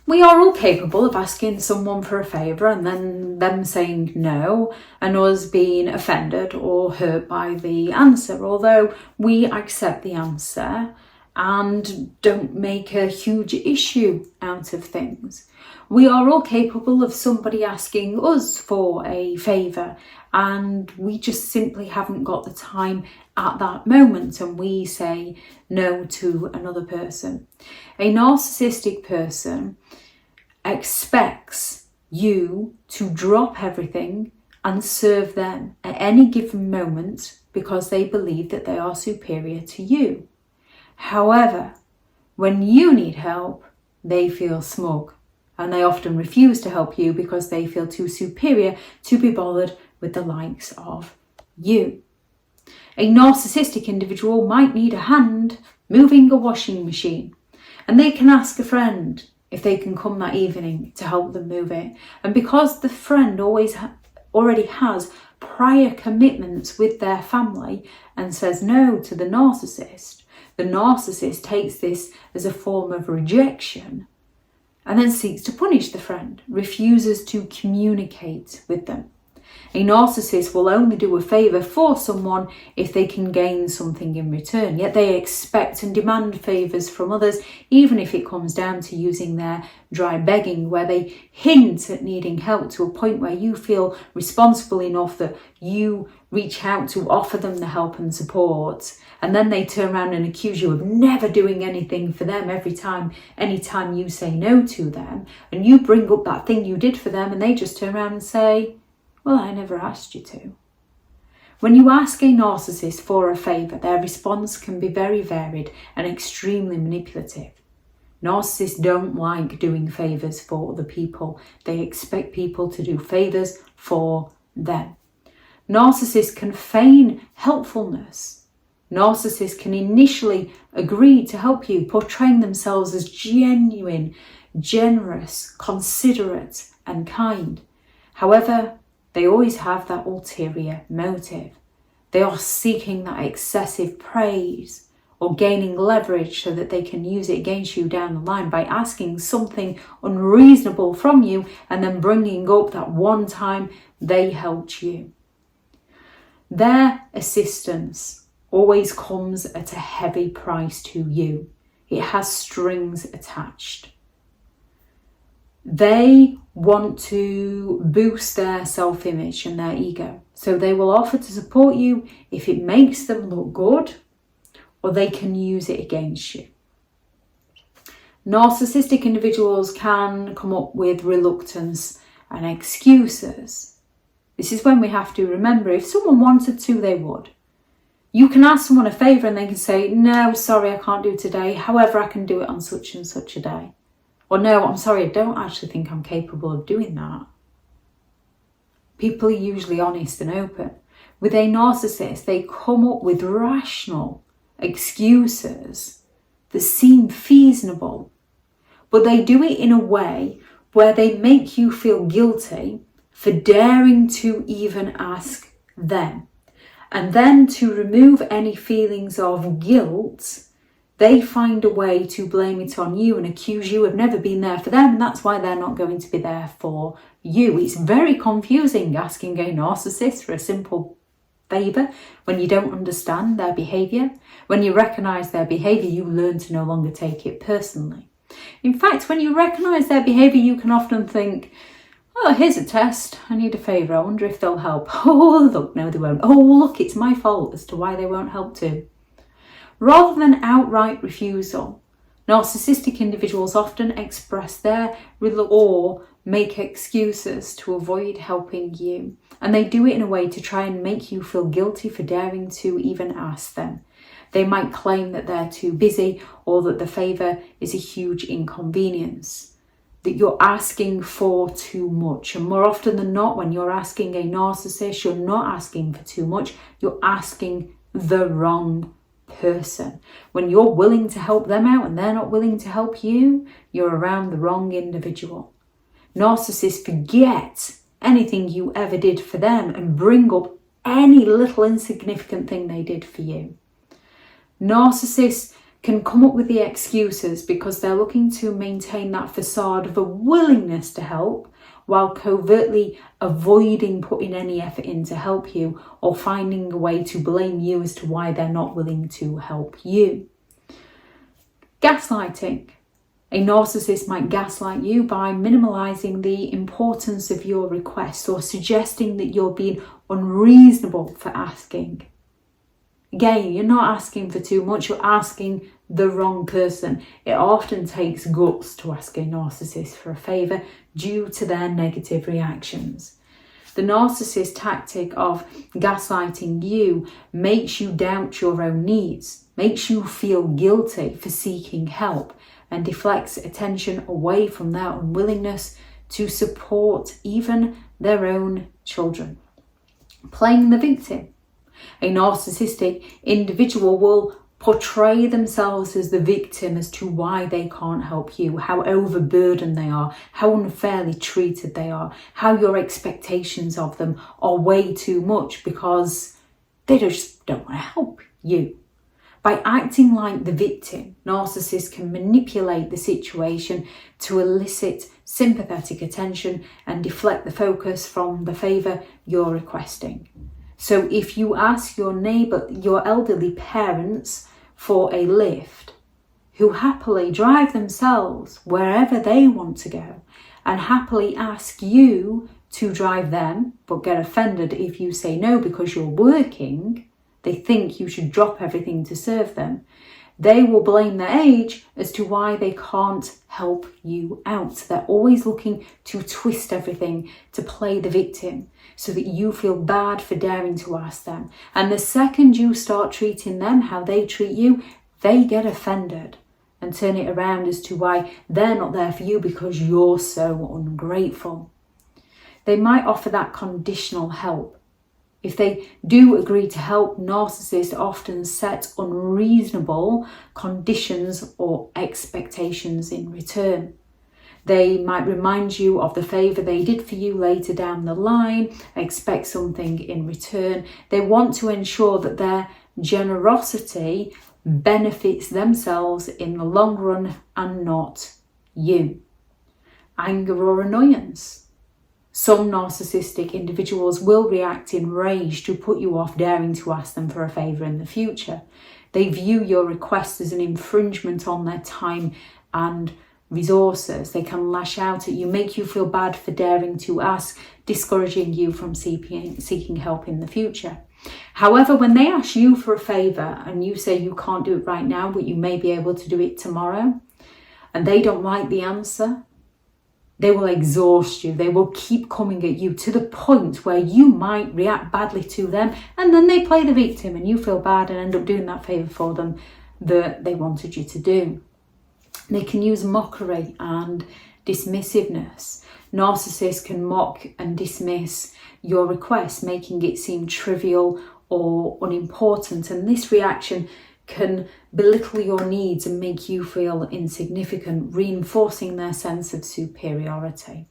We are all capable of asking someone for a favour and then them saying no and us being offended or hurt by the answer, although we accept the answer and don't make a huge issue out of things. We are all capable of somebody asking us for a favour and we just simply haven't got the time at that moment and we say no to another person. A narcissistic person expects you to drop everything and serve them at any given moment because they believe that they are superior to you. However, when you need help, they feel smug and they often refuse to help you because they feel too superior to be bothered with the likes of you. A narcissistic individual might need a hand moving a washing machine and they can ask a friend if they can come that evening to help them move it. And because the friend already has prior commitments with their family and says no to the narcissist takes this as a form of rejection and then seeks to punish the friend, refuses to communicate with them. A narcissist will only do a favour for someone if they can gain something in return, yet they expect and demand favours from others, even if it comes down to using their dry begging, where they hint at needing help to a point where you feel responsible enough that you reach out to offer them the help and support, and then they turn around and accuse you of never doing anything for them anytime you say no to them, and you bring up that thing you did for them and they just turn around and say, well, I never asked you to. When you ask a narcissist for a favour, their response can be very varied and extremely manipulative. Narcissists don't like doing favours for other people. They expect people to do favours for them. Narcissists can feign helpfulness. Narcissists can initially agree to help you, portraying themselves as genuine, generous, considerate and kind. However, they always have that ulterior motive. They are seeking that excessive praise or gaining leverage so that they can use it against you down the line by asking something unreasonable from you and then bringing up that one time they helped you. Their assistance always comes at a heavy price to you. It has strings attached. They want to boost their self-image and their ego. So they will offer to support you if it makes them look good, or they can use it against you. Narcissistic individuals can come up with reluctance and excuses. This is when we have to remember, if someone wanted to, they would. You can ask someone a favour and they can say, no, sorry, I can't do it today. However, I can do it on such and such a day. Or no, I'm sorry, I don't actually think I'm capable of doing that. People are usually honest and open. With a narcissist, they come up with rational excuses that seem feasible, but they do it in a way where they make you feel guilty for daring to even ask them. And then to remove any feelings of guilt, they find a way to blame it on you and accuse you of never being there for them, and that's why they're not going to be there for you. It's very confusing asking a narcissist for a simple favour when you don't understand their behaviour. When you recognise their behaviour, you learn to no longer take it personally. In fact, when you recognise their behaviour, you can often think, oh, here's a test. I need a favour. I wonder if they'll help. Oh, look, no, they won't. Oh, look, it's my fault as to why they won't help too. Rather than outright refusal, narcissistic individuals often express their reluctance or make excuses to avoid helping you. And they do it in a way to try and make you feel guilty for daring to even ask them. They might claim that they're too busy or that the favour is a huge inconvenience, that you're asking for too much. And more often than not, when you're asking a narcissist, you're not asking for too much, you're asking the wrong person. When you're willing to help them out and they're not willing to help you, you're around the wrong individual. Narcissists forget anything you ever did for them and bring up any little insignificant thing they did for you. Narcissists can come up with the excuses because they're looking to maintain that facade of a willingness to help while covertly avoiding putting any effort in to help you or finding a way to blame you as to why they're not willing to help you. Gaslighting. A narcissist might gaslight you by minimalising the importance of your request or suggesting that you're being unreasonable for asking. Again, you're not asking for too much, you're asking the wrong person. It often takes guts to ask a narcissist for a favour due to their negative reactions. The narcissist tactic of gaslighting you makes you doubt your own needs, makes you feel guilty for seeking help, and deflects attention away from their unwillingness to support even their own children. Playing the victim. A narcissistic individual will portray themselves as the victim as to why they can't help you, how overburdened they are, how unfairly treated they are, how your expectations of them are way too much because they just don't want to help you. By acting like the victim, narcissists can manipulate the situation to elicit sympathetic attention and deflect the focus from the favour you're requesting. So if you ask your neighbour, your elderly parents for a lift, who happily drive themselves wherever they want to go and happily ask you to drive them, but get offended if you say no because you're working, they think you should drop everything to serve them, they will blame their age as to why they can't help you out. They're always looking to twist everything to play the victim so that you feel bad for daring to ask them. And the second you start treating them how they treat you, they get offended and turn it around as to why they're not there for you because you're so ungrateful. They might offer that conditional help. If they do agree to help, narcissists often set unreasonable conditions or expectations in return. They might remind you of the favour they did for you later down the line, expect something in return. They want to ensure that their generosity benefits themselves in the long run and not you. Anger or annoyance. Some narcissistic individuals will react in rage to put you off daring to ask them for a favour in the future. They view your request as an infringement on their time and resources. They can lash out at you, make you feel bad for daring to ask, discouraging you from seeking help in the future. However, when they ask you for a favour and you say you can't do it right now, but you may be able to do it tomorrow, and they don't like the answer, they will exhaust you. They will keep coming at you to the point where you might react badly to them, and then they play the victim and you feel bad and end up doing that favour for them that they wanted you to do. They can use mockery and dismissiveness. Narcissists can mock and dismiss your request, making it seem trivial or unimportant, and this reaction can belittle your needs and make you feel insignificant, reinforcing their sense of superiority.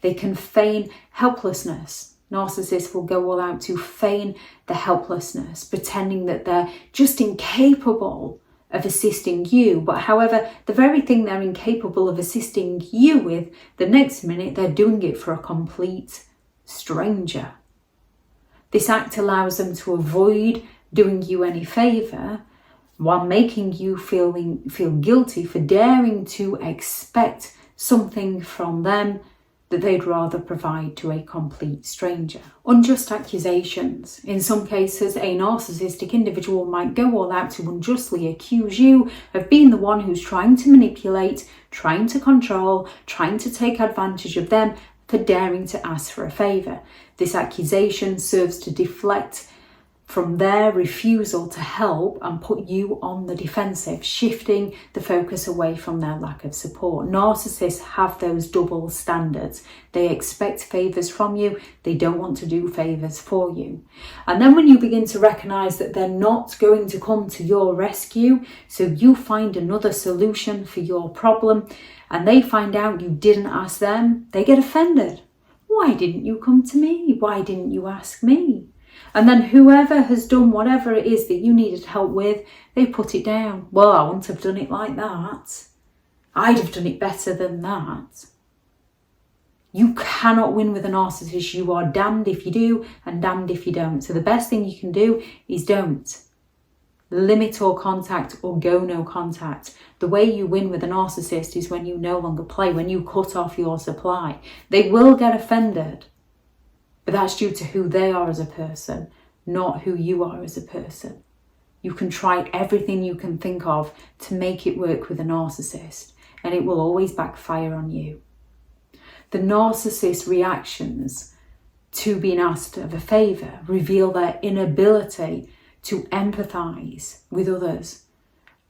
They can feign helplessness. Narcissists will go all out to feign the helplessness, pretending that they're just incapable of assisting you. But however, the very thing they're incapable of assisting you with, the next minute they're doing it for a complete stranger. This act allows them to avoid doing you any favour while making you feel guilty for daring to expect something from them that they'd rather provide to a complete stranger. Unjust accusations. In some cases, a narcissistic individual might go all out to unjustly accuse you of being the one who's trying to manipulate, trying to control, trying to take advantage of them for daring to ask for a favour. This accusation serves to deflect from their refusal to help and put you on the defensive, shifting the focus away from their lack of support. Narcissists have those double standards. They expect favours from you, they don't want to do favours for you. And then when you begin to recognise that they're not going to come to your rescue, so you find another solution for your problem, and they find out you didn't ask them, they get offended. Why didn't you come to me? Why didn't you ask me? And then whoever has done whatever it is that you needed help with, they put it down. Well, I wouldn't have done it like that. I'd have done it better than that. You cannot win with a narcissist. You are damned if you do and damned if you don't. So the best thing you can do is don't. Limit all contact or go no contact. The way you win with a narcissist is when you no longer play, when you cut off your supply. They will get offended, but that's due to who they are as a person, not who you are as a person. You can try everything you can think of to make it work with a narcissist, and it will always backfire on you. The narcissist reactions to being asked of a favour reveal their inability to empathise with others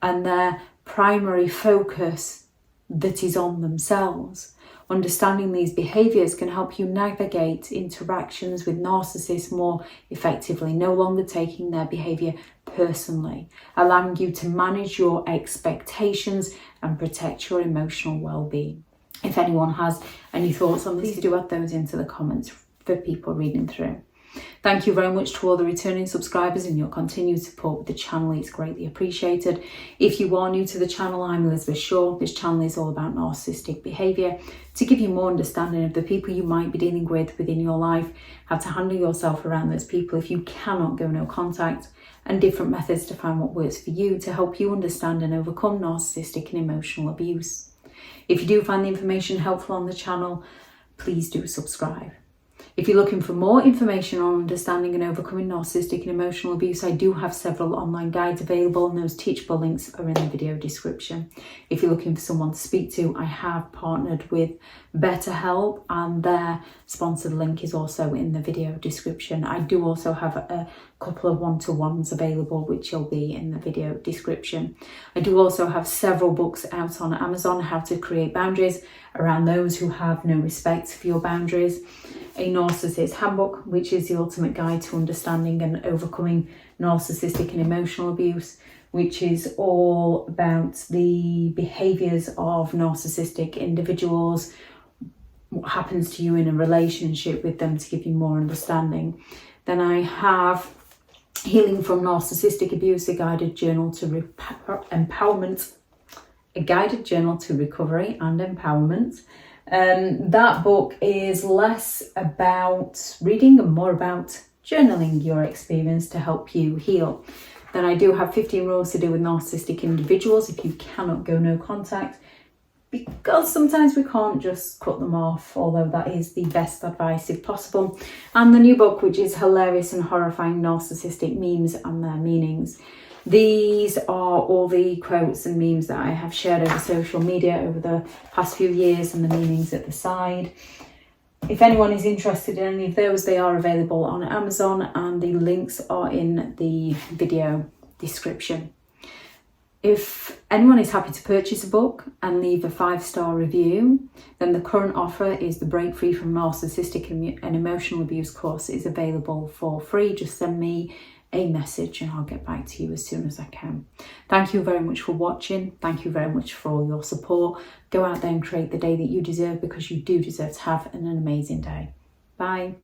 and their primary focus that is on themselves. Understanding these behaviours can help you navigate interactions with narcissists more effectively, no longer taking their behaviour personally, allowing you to manage your expectations and protect your emotional well-being. If anyone has any thoughts on this, do add those into the comments for people reading through. Thank you very much to all the returning subscribers and your continued support with the channel. It's greatly appreciated. If you are new to the channel, I'm Elizabeth Shaw. This channel is all about narcissistic behaviour to give you more understanding of the people you might be dealing with within your life, how to handle yourself around those people if you cannot go no contact, and different methods to find what works for you to help you understand and overcome narcissistic and emotional abuse. If you do find the information helpful on the channel, please do subscribe. If you're looking for more information on understanding and overcoming narcissistic and emotional abuse, I do have several online guides available, and those teachable links are in the video description. If you're looking for someone to speak to, I have partnered with BetterHelp, and their sponsored link is also in the video description. I do also have a couple of one-to-ones available, which will be in the video description. I do also have several books out on Amazon, How to Create Boundaries, around those who have no respect for your boundaries. A Narcissist Handbook, which is the ultimate guide to understanding and overcoming narcissistic and emotional abuse, which is all about the behaviours of narcissistic individuals, what happens to you in a relationship with them to give you more understanding. Then I have Healing from Narcissistic Abuse, a guided journal to empowerment, a guided journal to recovery and empowerment. That book is less about reading and more about journaling your experience to help you heal. Then I do have 15 rules to deal with narcissistic individuals if you cannot go no contact, because sometimes we can't just cut them off, although that is the best advice if possible. And the new book, which is Hilarious and Horrifying Narcissistic Memes and Their Meanings. These are all the quotes and memes that I have shared over social media over the past few years, and the meanings at the side. If anyone is interested in any of those, they are available on Amazon, and the links are in the video description. If anyone is happy to purchase a book and leave a 5-star review, then the current offer is the Break Free from Narcissistic and Emotional Abuse course is available for free. Just send me a message and I'll get back to you as soon as I can. Thank you very much for watching. Thank you very much for all your support. Go out there and create the day that you deserve, because you do deserve to have an amazing day. Bye.